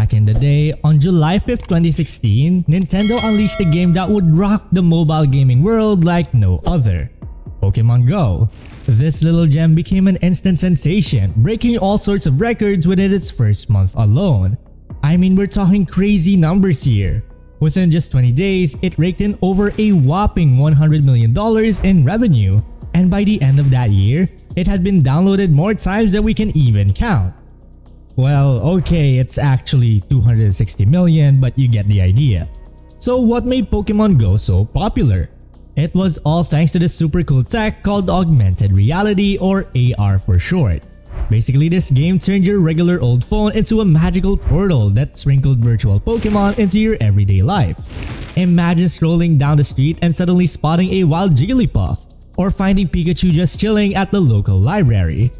Back in the day, on July 5th, 2016, Nintendo unleashed a game that would rock the mobile gaming world like no other. Pokemon Go. This little gem became an instant sensation, breaking all sorts of records within its first month alone. I mean, we're talking crazy numbers here. Within just 20 days, it raked in over a whopping $100 million in revenue, and by the end of that year, it had been downloaded more times than we can even count. Well, okay, it's actually 260 million, but you get the idea. So what made Pokemon Go so popular? It was all thanks to this super cool tech called Augmented Reality, or AR for short. Basically, this game turned your regular old phone into a magical portal that sprinkled virtual Pokemon into your everyday life. Imagine strolling down the street and suddenly spotting a wild Jigglypuff, or finding Pikachu just chilling at the local library.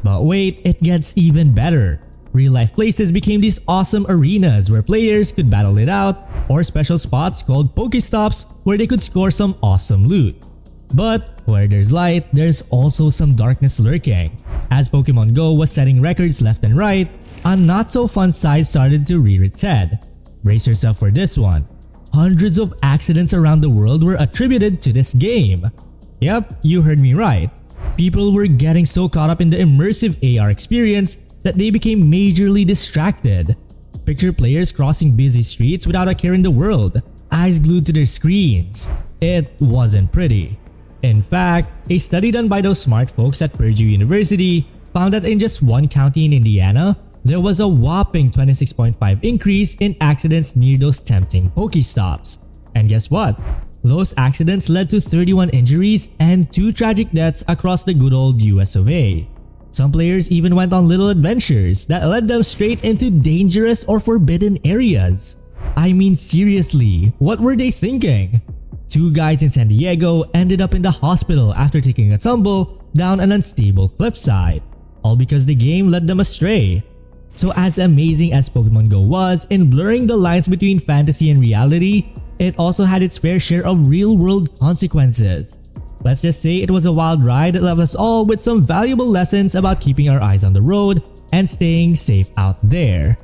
But wait, it gets even better. Real-life places became these awesome arenas where players could battle it out, or special spots called Pokestops where they could score some awesome loot. But where there's light, there's also some darkness lurking. As Pokemon Go was setting records left and right, a not-so-fun side started to rear its head. Brace yourself for this one. Hundreds of accidents around the world were attributed to this game. Yep, you heard me right. People were getting so caught up in the immersive AR experience that they became majorly distracted. Picture players crossing busy streets without a care in the world, eyes glued to their screens. It wasn't pretty. In fact, a study done by those smart folks at Purdue University found that in just one county in Indiana, there was a whopping 26.5 increase in accidents near those tempting Pokestops. And guess what? Those accidents led to 31 injuries and 2 tragic deaths across the good old US of A. Some players even went on little adventures that led them straight into dangerous or forbidden areas. I mean, seriously, what were they thinking? 2 guys in San Diego ended up in the hospital after taking a tumble down an unstable cliffside, all because the game led them astray. So as amazing as Pokemon Go was in blurring the lines between fantasy and reality, it also had its fair share of real-world consequences. Let's just say it was a wild ride that left us all with some valuable lessons about keeping our eyes on the road and staying safe out there.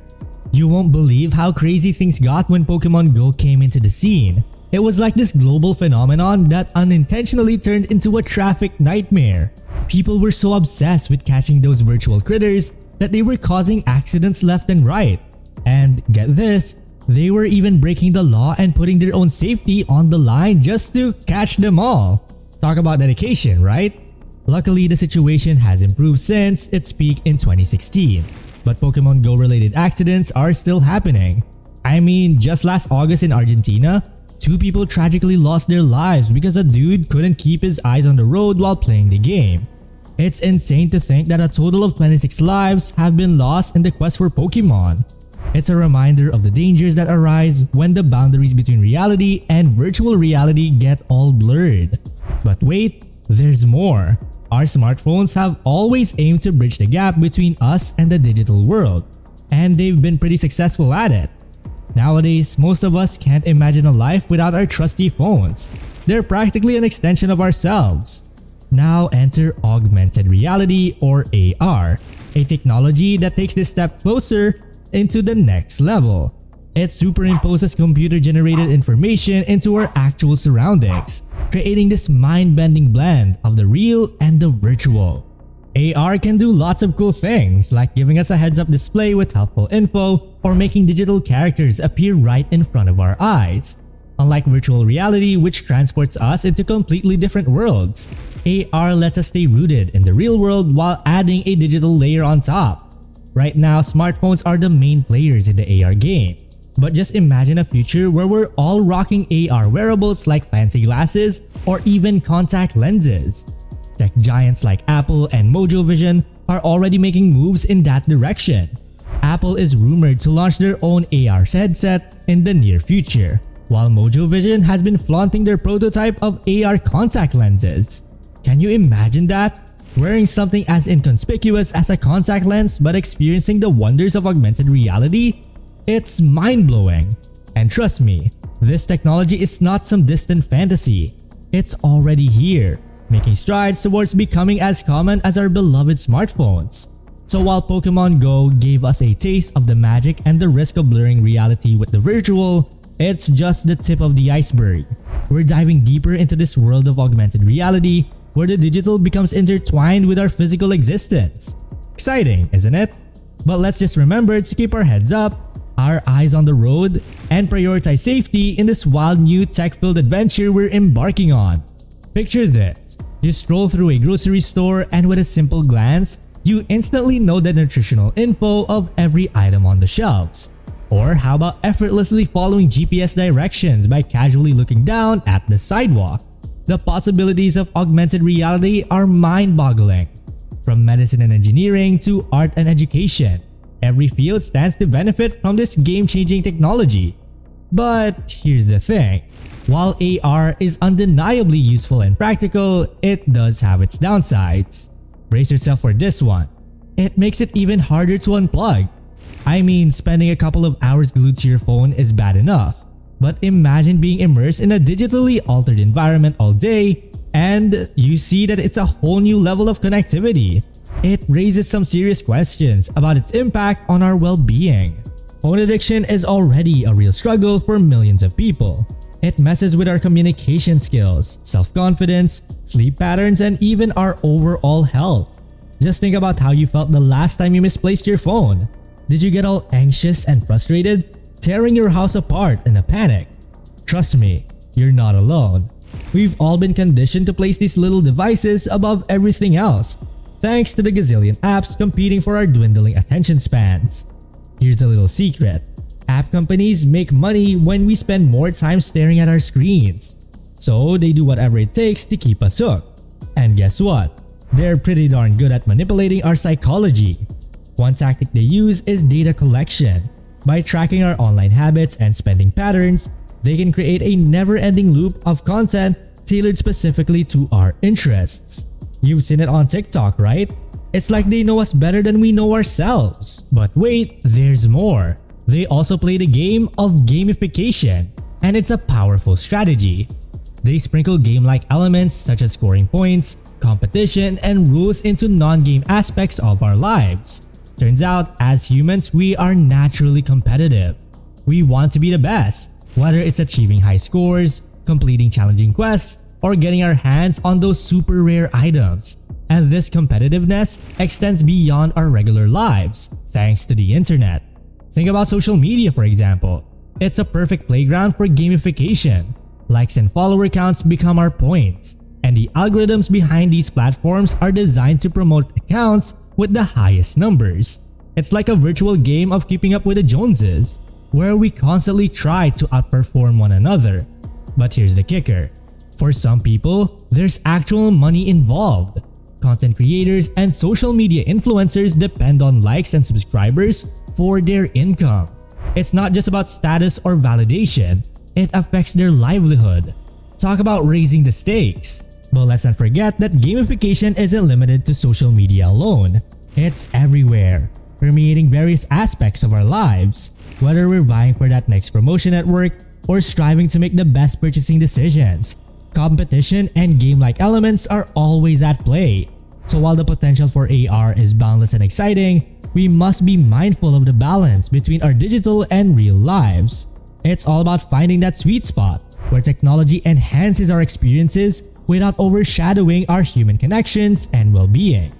You won't believe how crazy things got when Pokemon Go came into the scene. It was like this global phenomenon that unintentionally turned into a traffic nightmare. People were so obsessed with catching those virtual critters that they were causing accidents left and right. And get this, they were even breaking the law and putting their own safety on the line just to catch them all. Talk about dedication, right? Luckily, the situation has improved since its peak in 2016. But Pokemon Go related accidents are still happening. I mean, just last August in Argentina, 2 people tragically lost their lives because a dude couldn't keep his eyes on the road while playing the game. It's insane to think that a total of 26 lives have been lost in the quest for Pokemon. It's a reminder of the dangers that arise when the boundaries between reality and virtual reality get all blurred. But wait, there's more. Our smartphones have always aimed to bridge the gap between us and the digital world, and they've been pretty successful at it. Nowadays, most of us can't imagine a life without our trusty phones. They're practically an extension of ourselves. Now enter Augmented Reality, or AR, a technology that takes this step closer into the next level. It superimposes computer-generated information into our actual surroundings, creating this mind-bending blend of the real and the virtual. AR can do lots of cool things, like giving us a heads-up display with helpful info or making digital characters appear right in front of our eyes. Unlike virtual reality, which transports us into completely different worlds, AR lets us stay rooted in the real world while adding a digital layer on top. Right now, smartphones are the main players in the AR game. But just imagine a future where we're all rocking AR wearables like fancy glasses or even contact lenses. Tech giants like Apple and Mojo Vision are already making moves in that direction. Apple is rumored to launch their own AR headset in the near future, while Mojo Vision has been flaunting their prototype of AR contact lenses. Can you imagine that? Wearing something as inconspicuous as a contact lens but experiencing the wonders of augmented reality? It's mind-blowing. And trust me, this technology is not some distant fantasy. It's already here, making strides towards becoming as common as our beloved smartphones. So while Pokemon Go gave us a taste of the magic and the risk of blurring reality with the virtual, it's just the tip of the iceberg. We're diving deeper into this world of augmented reality where the digital becomes intertwined with our physical existence. Exciting, isn't it? But let's just remember to keep our heads up, our eyes on the road, and prioritize safety in this wild new tech-filled adventure we're embarking on. Picture this. You stroll through a grocery store and with a simple glance, you instantly know the nutritional info of every item on the shelves. Or how about effortlessly following GPS directions by casually looking down at the sidewalk? The possibilities of augmented reality are mind-boggling. From medicine and engineering to art and education, every field stands to benefit from this game-changing technology. But here's the thing. While AR is undeniably useful and practical, it does have its downsides. Brace yourself for this one. It makes it even harder to unplug. I mean, spending a couple of hours glued to your phone is bad enough. But imagine being immersed in a digitally altered environment all day and you see that it's a whole new level of connectivity. It raises some serious questions about its impact on our well-being. Phone addiction is already a real struggle for millions of people. It messes with our communication skills, self-confidence, sleep patterns, and even our overall health. Just think about how you felt the last time you misplaced your phone. Did you get all anxious and frustrated, tearing your house apart in a panic? Trust me, you're not alone. We've all been conditioned to place these little devices above everything else, thanks to the gazillion apps competing for our dwindling attention spans. Here's a little secret. App companies make money when we spend more time staring at our screens. So they do whatever it takes to keep us hooked. And guess what? They're pretty darn good at manipulating our psychology. One tactic they use is data collection. By tracking our online habits and spending patterns, they can create a never-ending loop of content tailored specifically to our interests. You've seen it on TikTok, right? It's like they know us better than we know ourselves. But wait, there's more. They also play the game of gamification, and it's a powerful strategy. They sprinkle game-like elements such as scoring points, competition, and rules into non-game aspects of our lives. Turns out, as humans, we are naturally competitive. We want to be the best, whether it's achieving high scores, completing challenging quests, or getting our hands on those super rare items. And this competitiveness extends beyond our regular lives, thanks to the internet. Think about social media, for example. It's a perfect playground for gamification. Likes and follower counts become our points, and the algorithms behind these platforms are designed to promote accounts with the highest numbers. It's like a virtual game of keeping up with the Joneses, where we constantly try to outperform one another. But here's the kicker. For some people, there's actual money involved. Content creators and social media influencers depend on likes and subscribers for their income. It's not just about status or validation, it affects their livelihood. Talk about raising the stakes. But let's not forget that gamification isn't limited to social media alone. It's everywhere, permeating various aspects of our lives. Whether we're vying for that next promotion at work or striving to make the best purchasing decisions, competition and game-like elements are always at play. So while the potential for AR is boundless and exciting, we must be mindful of the balance between our digital and real lives. It's all about finding that sweet spot where technology enhances our experiences without overshadowing our human connections and well-being.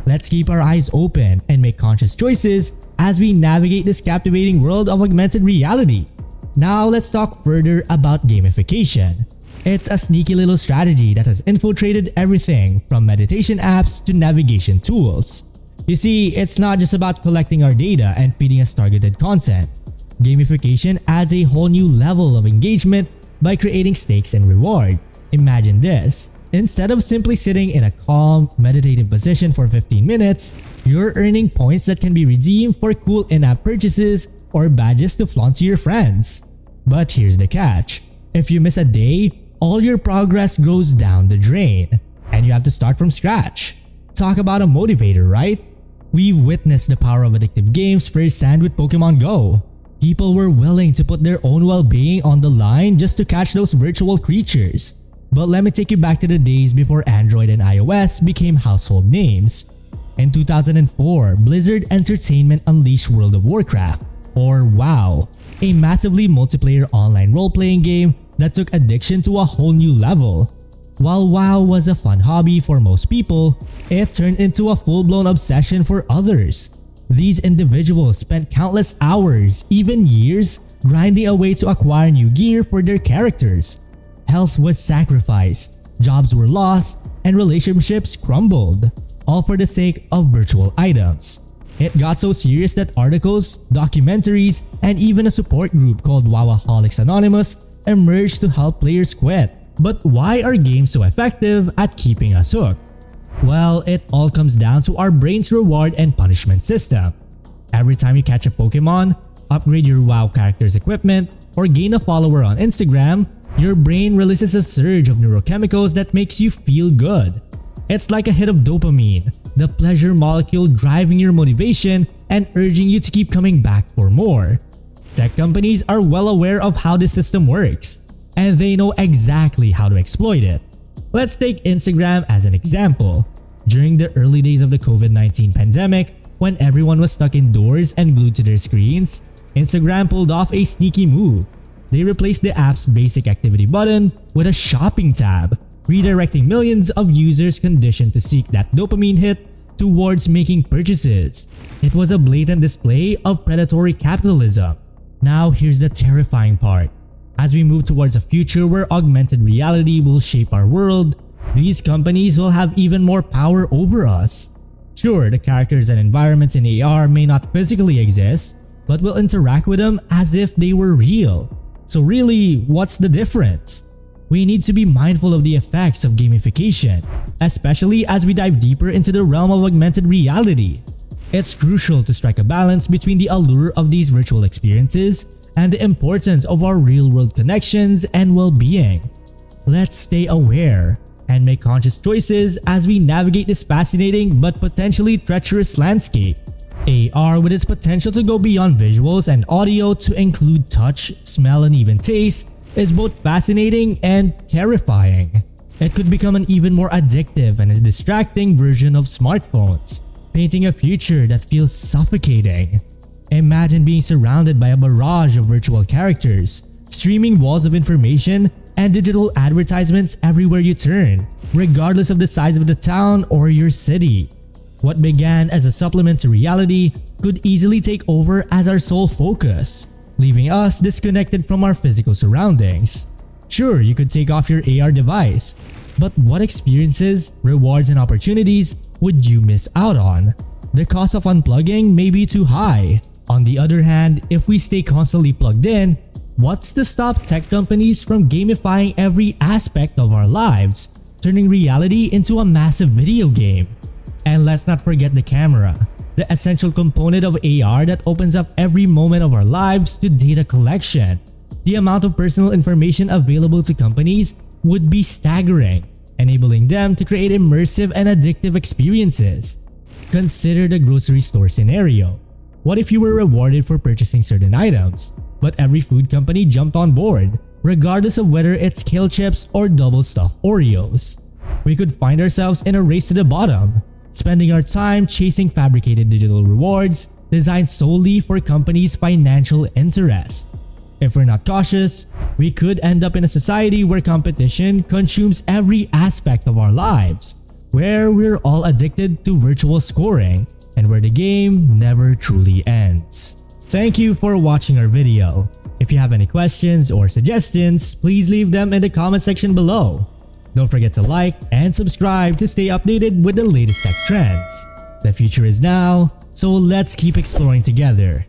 Let's keep our eyes open and make conscious choices as we navigate this captivating world of augmented reality. Now let's talk further about gamification. It's a sneaky little strategy that has infiltrated everything from meditation apps to navigation tools. You see, it's not just about collecting our data and feeding us targeted content. Gamification adds a whole new level of engagement by creating stakes and reward. Imagine this. Instead of simply sitting in a calm, meditative position for 15 minutes, you're earning points that can be redeemed for cool in-app purchases or badges to flaunt to your friends. But here's the catch. If you miss a day, all your progress goes down the drain, and you have to start from scratch. Talk about a motivator, right? We've witnessed the power of addictive games firsthand with Pokemon Go. People were willing to put their own well-being on the line just to catch those virtual creatures. But let me take you back to the days before Android and iOS became household names. In 2004, Blizzard Entertainment unleashed World of Warcraft, or WoW, a massively multiplayer online role-playing game that took addiction to a whole new level. While WoW was a fun hobby for most people, it turned into a full-blown obsession for others. These individuals spent countless hours, even years, grinding away to acquire new gear for their characters. Health was sacrificed, jobs were lost, and relationships crumbled, all for the sake of virtual items. It got so serious that articles, documentaries, and even a support group called Wowaholics Anonymous emerged to help players quit. But why are games so effective at keeping us hooked? Well, it all comes down to our brain's reward and punishment system. Every time you catch a Pokemon, upgrade your WoW character's equipment, or gain a follower on Instagram, your brain releases a surge of neurochemicals that makes you feel good. It's like a hit of dopamine, the pleasure molecule driving your motivation and urging you to keep coming back for more. Tech companies are well aware of how this system works, and they know exactly how to exploit it. Let's take Instagram as an example. During the early days of the COVID-19 pandemic, when everyone was stuck indoors and glued to their screens, Instagram pulled off a sneaky move. They replaced the app's basic activity button with a shopping tab, redirecting millions of users conditioned to seek that dopamine hit towards making purchases. It was a blatant display of predatory capitalism. Now here's the terrifying part. As we move towards a future where augmented reality will shape our world, these companies will have even more power over us. Sure, the characters and environments in AR may not physically exist, but we'll interact with them as if they were real. So really, what's the difference? We need to be mindful of the effects of gamification, especially as we dive deeper into the realm of augmented reality. It's crucial to strike a balance between the allure of these virtual experiences and the importance of our real-world connections and well-being. Let's stay aware and make conscious choices as we navigate this fascinating but potentially treacherous landscape. AR, with its potential to go beyond visuals and audio to include touch, smell, and even taste, is both fascinating and terrifying. It could become an even more addictive and a distracting version of smartphones, painting a future that feels suffocating. Imagine being surrounded by a barrage of virtual characters, streaming walls of information, and digital advertisements everywhere you turn, regardless of the size of the town or your city. What began as a supplement to reality could easily take over as our sole focus, leaving us disconnected from our physical surroundings. Sure, you could take off your AR device, but what experiences, rewards, and opportunities would you miss out on? The cost of unplugging may be too high. On the other hand, if we stay constantly plugged in, what's to stop tech companies from gamifying every aspect of our lives, turning reality into a massive video game? And let's not forget the camera, the essential component of AR that opens up every moment of our lives to data collection. The amount of personal information available to companies would be staggering, enabling them to create immersive and addictive experiences. Consider the grocery store scenario. What if you were rewarded for purchasing certain items, but every food company jumped on board, regardless of whether it's kale chips or double stuffed Oreos? We could find ourselves in a race to the bottom, spending our time chasing fabricated digital rewards designed solely for companies' financial interest. If we're not cautious, we could end up in a society where competition consumes every aspect of our lives, where we're all addicted to virtual scoring, and where the game never truly ends. Thank you for watching our video. If you have any questions or suggestions, please leave them in the comment section below. Don't forget to like and subscribe to stay updated with the latest tech trends. The future is now, so let's keep exploring together.